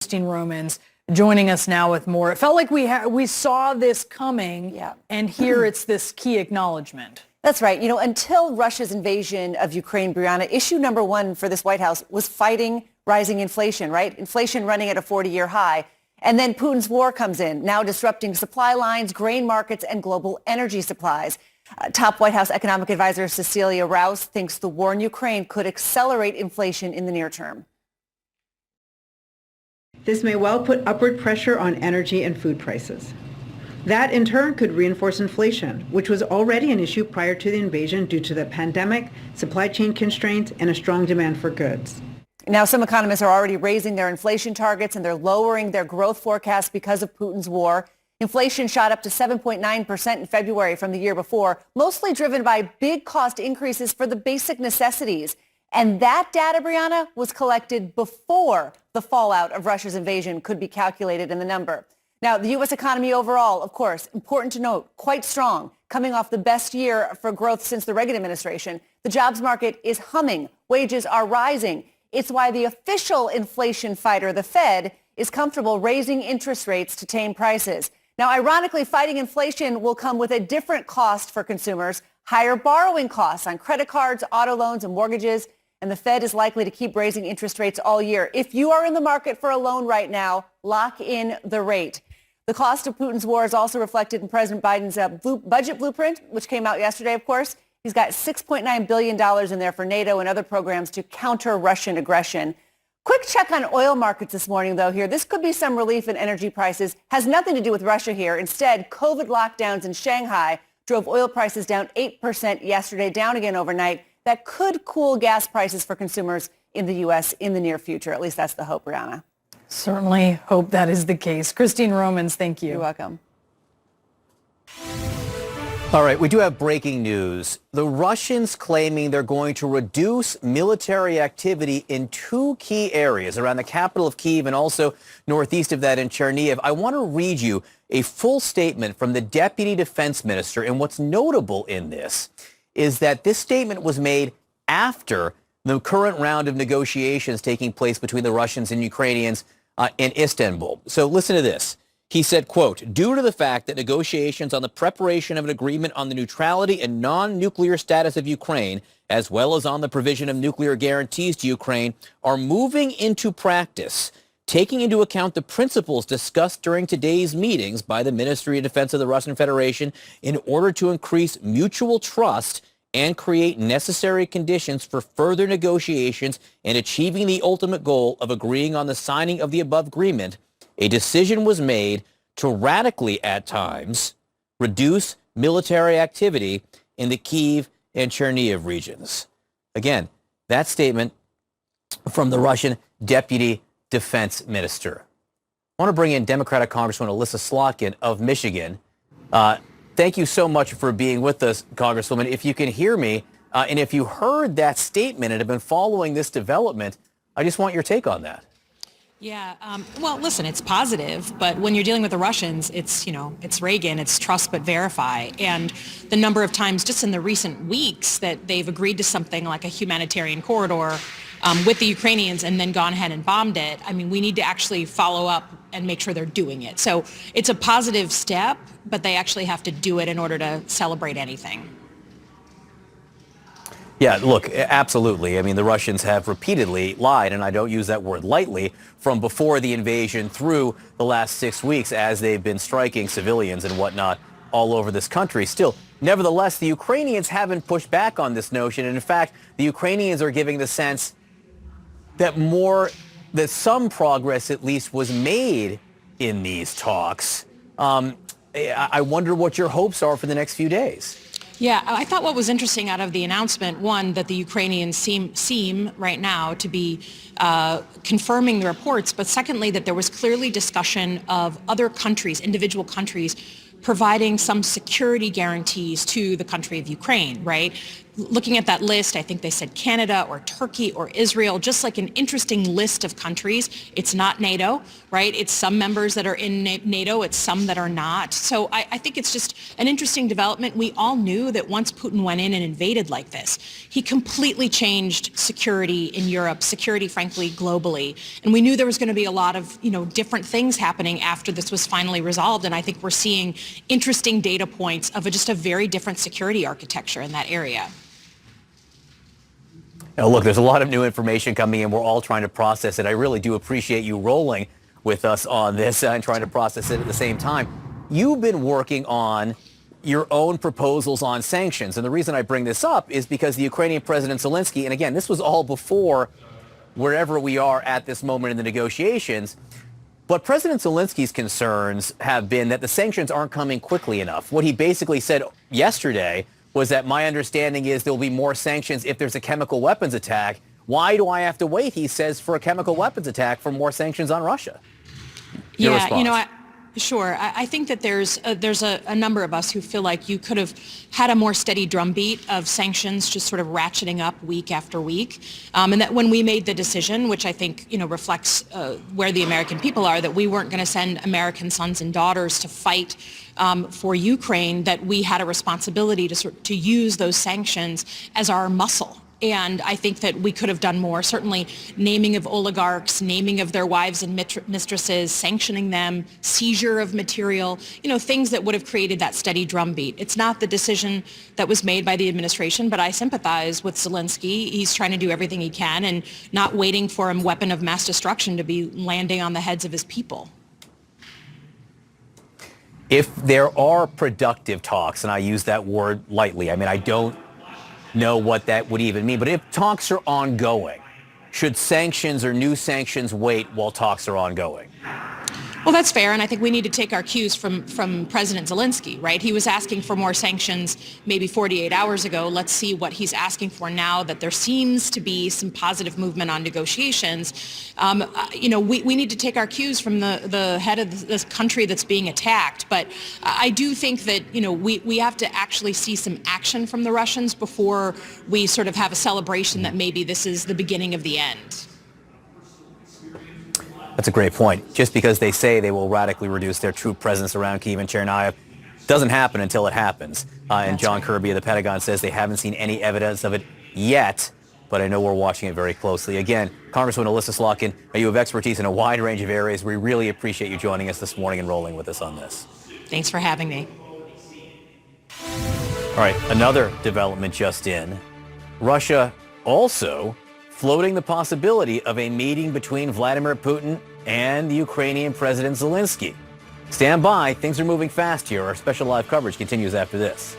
Christine Romans joining us now with more. It felt like we saw this coming, and here it's this key acknowledgement. That's right. Until Russia's invasion of Ukraine, Brianna, issue number one for this White House was fighting rising inflation, right? Inflation running at a 40-year high. And then Putin's war comes in, now disrupting supply lines, grain markets, and global energy supplies. Top White House economic advisor Cecilia Rouse thinks the war in Ukraine could accelerate inflation in the near term. This may well put upward pressure on energy and food prices. That, in turn, could reinforce inflation, which was already an issue prior to the invasion due to the pandemic, supply chain constraints, and a strong demand for goods. Now, some economists are already raising their inflation targets, and they're lowering their growth forecast because of Putin's war. Inflation shot up to 7.9% in February from the year before, mostly driven by big cost increases for the basic necessities. And that data, Brianna, was collected before the fallout of Russia's invasion could be calculated in the number. Now, the U.S. economy overall, of course, important to note, quite strong, coming off the best year for growth since the Reagan administration. The jobs market is humming. Wages are rising. It's why the official inflation fighter, the Fed, is comfortable raising interest rates to tame prices. Now, ironically, fighting inflation will come with a different cost for consumers, higher borrowing costs on credit cards, auto loans, and mortgages. And the Fed is likely to keep raising interest rates all year. If you are in the market for a loan right now, lock in the rate. The cost of Putin's war is also reflected in President Biden's budget blueprint, which came out yesterday, of course. He's got $6.9 billion in there for NATO and other programs to counter Russian aggression. Quick check on oil markets this morning, though, here. This could be some relief in energy prices. Has nothing to do with Russia here. Instead, COVID lockdowns in Shanghai drove oil prices down 8% yesterday, down again overnight. That could cool gas prices for consumers in the U.S. in the near future. At least that's the hope, Brianna. Certainly hope that is the case. Christine Romans, thank you. You're welcome. All right, we do have breaking news. The Russians claiming they're going to reduce military activity in two key areas around the capital of Kyiv and also northeast of that in Chernihiv. I want to read you a full statement from the deputy defense minister. And what's notable in this is that this statement was made after the current round of negotiations taking place between the Russians and Ukrainians in Istanbul. So listen to this. He said, quote, due to the fact that negotiations on the preparation of an agreement on the neutrality and non-nuclear status of Ukraine, as well as on the provision of nuclear guarantees to Ukraine, are moving into practice, taking into account the principles discussed during today's meetings by the Ministry of Defense of the Russian Federation in order to increase mutual trust and create necessary conditions for further negotiations and achieving the ultimate goal of agreeing on the signing of the above agreement, a decision was made to radically, at times, reduce military activity in the Kyiv and Chernihiv regions. Again, that statement from the Russian deputy defense minister. I want to bring in Democratic Congresswoman Elissa Slotkin of Michigan. Thank you so much for being with us, Congresswoman. If you can hear me, and if you heard that statement and have been following this development, I just want your take on that. Yeah, well, listen, it's positive, but when you're dealing with the Russians, it's Reagan, it's trust but verify. And the number of times just in the recent weeks that they've agreed to something like a humanitarian corridor with the Ukrainians and then gone ahead and bombed it, I mean, we need to actually follow up and make sure they're doing it. So it's a positive step, but they actually have to do it in order to celebrate anything. Yeah, look, absolutely. I mean, the Russians have repeatedly lied, and I don't use that word lightly, from before the invasion through the last 6 weeks as they've been striking civilians and whatnot all over this country. Still, nevertheless, the Ukrainians haven't pushed back on this notion. And in fact, the Ukrainians are giving the sense that some progress at least was made in these talks. I wonder what your hopes are for the next few days. Yeah, I thought what was interesting out of the announcement, one, that the Ukrainians seem right now to be confirming the reports, but secondly, that there was clearly discussion of other countries, individual countries, providing some security guarantees to the country of Ukraine, right? looking at that list, I think they said Canada or Turkey or Israel, just like an interesting list of countries. It's not NATO, right? It's some members that are in NATO. It's some that are not. So I think it's just an interesting development. We all knew that once Putin went in and invaded like this, he completely changed security in Europe, security, frankly, globally. And we knew there was going to be a lot of, different things happening after this was finally resolved. And I think we're seeing interesting data points of just a very different security architecture in that area. Now, look, there's a lot of new information coming in. We're all trying to process it. I really do appreciate you rolling with us on this and trying to process it at the same time. You've been working on your own proposals on sanctions. And the reason I bring this up is because the Ukrainian President Zelensky, and again, this was all before wherever we are at this moment in the negotiations, but President Zelensky's concerns have been that the sanctions aren't coming quickly enough. What he basically said yesterday was that my understanding is there will be more sanctions if there's a chemical weapons attack. Why do I have to wait, he says, for a chemical weapons attack for more sanctions on Russia? Your response. Sure. I think that there's a number of us who feel like you could have had a more steady drumbeat of sanctions just sort of ratcheting up week after week. And that when we made the decision, which I think, reflects where the American people are, that we weren't going to send American sons and daughters to fight for Ukraine, that we had a responsibility to use those sanctions as our muscle. And I think that we could have done more, certainly naming of oligarchs, naming of their wives and mistresses, sanctioning them, seizure of material, things that would have created that steady drumbeat. It's not the decision that was made by the administration, but I sympathize with Zelensky. He's trying to do everything he can and not waiting for a weapon of mass destruction to be landing on the heads of his people. If there are productive talks, and I use that word lightly, I don't know what that would even mean. But if talks are ongoing, should sanctions or new sanctions wait while talks are ongoing? Well, that's fair, and I think we need to take our cues from President Zelensky, right? He was asking for more sanctions maybe 48 hours ago. Let's see what he's asking for now that there seems to be some positive movement on negotiations. We need to take our cues from the head of this country that's being attacked. But I do think that, we have to actually see some action from the Russians before we sort of have a celebration that maybe this is the beginning of the end. That's a great point. Just because they say they will radically reduce their troop presence around Kyiv and Chernihiv doesn't happen until it happens. And John Kirby of the Pentagon says they haven't seen any evidence of it yet, but I know we're watching it very closely. Again, Congresswoman Elissa Slotkin, you have expertise in a wide range of areas. We really appreciate you joining us this morning and rolling with us on this. Thanks for having me. All right, another development just in. Russia also floating the possibility of a meeting between Vladimir Putin and the Ukrainian President Zelensky. Stand by. Things are moving fast here. Our special live coverage continues after this.